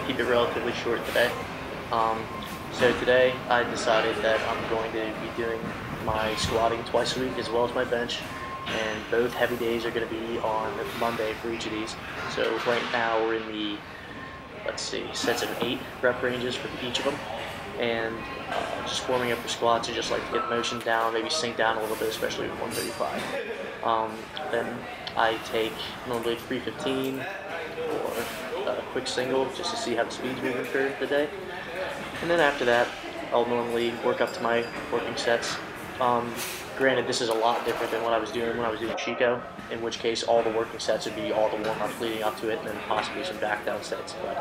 to keep it relatively short today. So today I decided that I'm going to be doing my squatting twice a week as well as my bench, and both heavy days are going to be on Monday for each of these. So right now we're in the, let's see, sets of 8 rep ranges for each of them, and just warming up for squats. I just like to get motion down, maybe sink down a little bit, especially with 135. Then I take normally 315 or a quick single just to see how the speed's moving for the day. And then after that, I'll normally work up to my working sets. Granted, this is a lot different than what I was doing when I was doing Chico, in which case all the working sets would be all the warm-ups leading up to it and then possibly some back-down sets. But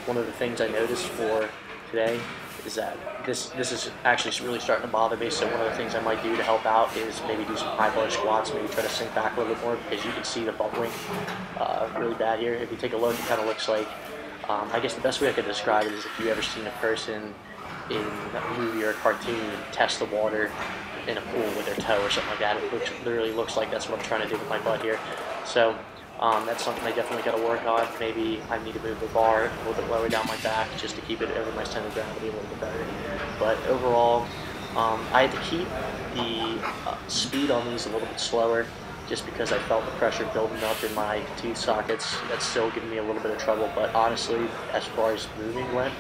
one of the things I noticed for today is that this is actually really starting to bother me, so one of the things I might do to help out is maybe do some high bar squats, maybe try to sink back a little bit more, because you can see the bubbling really bad here. If you take a look, it kind of looks like, I guess the best way I could describe it is if you've ever seen a person in a movie or a cartoon test the water in a pool with their toe or something like that. It literally looks like that's what I'm trying to do with my butt here. So that's something I definitely got to work on. Maybe I need to move the bar a little bit lower down my back just to keep it over my center of gravity a little bit better. But overall, I had to keep the speed on these a little bit slower just because I felt the pressure building up in my tooth sockets. That's still giving me a little bit of trouble, but honestly, as far as moving went,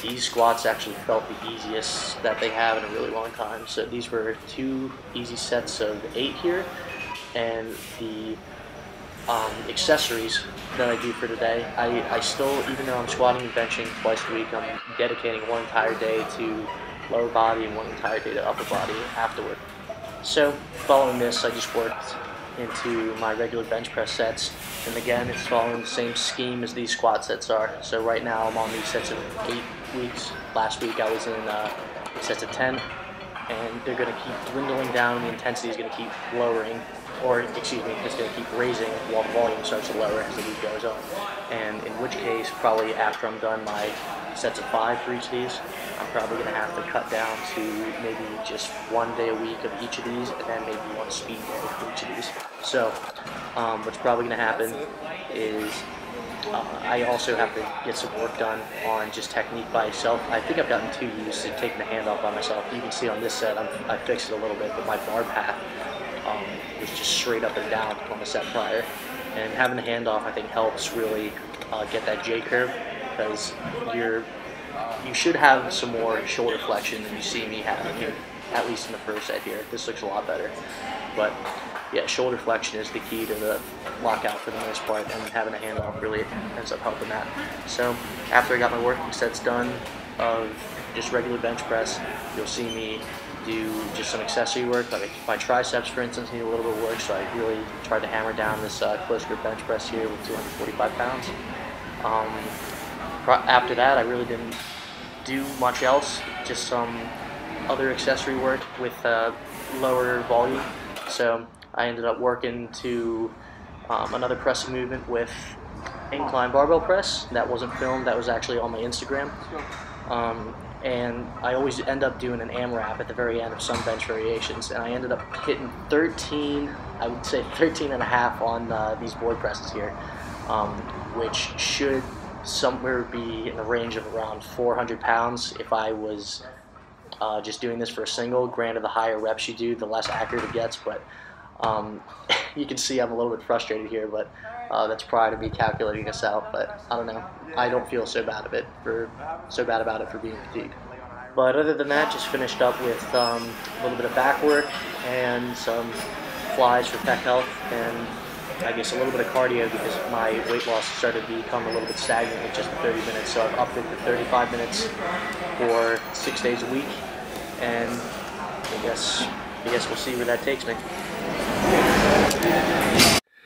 these squats actually felt the easiest that they have in a really long time. So these were 2 easy sets of 8 here, and the accessories that I do for today, I still, even though I'm squatting and benching twice a week, I'm dedicating one entire day to lower body and one entire day to upper body afterward. So following this, I just worked into my regular bench press sets, and again, it's following the same scheme as these squat sets are. So right now I'm on these sets of 8 weeks. Last week I was in sets of 10, and they're going to keep dwindling down. The intensity is going to keep lowering, or excuse me, it's going to keep raising while the volume starts to lower as the week goes on. And in which case, probably after I'm done my sets of 5 for each of these, I'm probably going to have to cut down to maybe just 1 day a week of each of these, and then maybe 1 speed day for each of these. So what's probably going to happen is I also have to get some work done on just technique by itself. I think I've gotten too used to taking the hand off by myself. You can see on this set, I fixed it a little bit, but my bar path was just straight up and down on the set prior. And having the hand off, I think, helps really get that J curve, because you should have some more shoulder flexion than you see me having here, at least in the first set here. This looks a lot better. But yeah, shoulder flexion is the key to the lockout for the most part, and having a hand off really ends up helping that. So after I got my working sets done of just regular bench press, you'll see me do just some accessory work. Like my triceps, for instance, need a little bit of work, so I really tried to hammer down this close grip bench press here with 245 pounds. After that, I really didn't do much else, just some other accessory work with lower volume. So I ended up working to another pressing movement with incline barbell press. That wasn't filmed, that was actually on my Instagram. And I always end up doing an AMRAP at the very end of some bench variations, and I ended up hitting 13, I would say 13 and a half on these board presses here, which should somewhere be in the range of around 400 pounds if I was just doing this for a single. Granted, the higher reps you do, the less accurate it gets, but you can see I'm a little bit frustrated here, but that's prior to me calculating this out. But I don't know, I don't feel so bad about it for being fatigued. But other than that, just finished up with a little bit of back work and some flies for pec health, and I guess a little bit of cardio because my weight loss started to become a little bit stagnant with just 30 minutes. So I've upped it to 35 minutes for 6 days a week, and I guess we'll see where that takes me.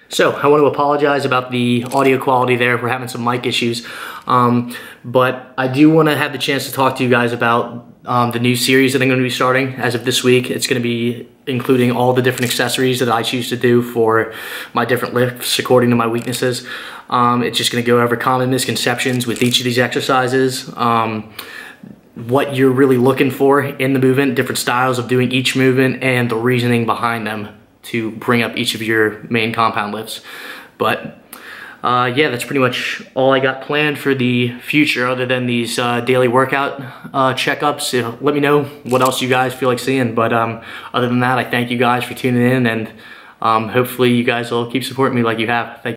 So I want to apologize about the audio quality there. We're having some mic issues, but I do want to have the chance to talk to you guys about the new series that I'm going to be starting as of this week. It's going to be including all the different accessories that I choose to do for my different lifts according to my weaknesses. It's just going to go over common misconceptions with each of these exercises, what you're really looking for in the movement, different styles of doing each movement, and the reasoning behind them to bring up each of your main compound lifts. But yeah, that's pretty much all I got planned for the future other than these daily workout checkups. So let me know what else you guys feel like seeing. But other than that, I thank you guys for tuning in, and hopefully you guys will keep supporting me like you have. Thank you.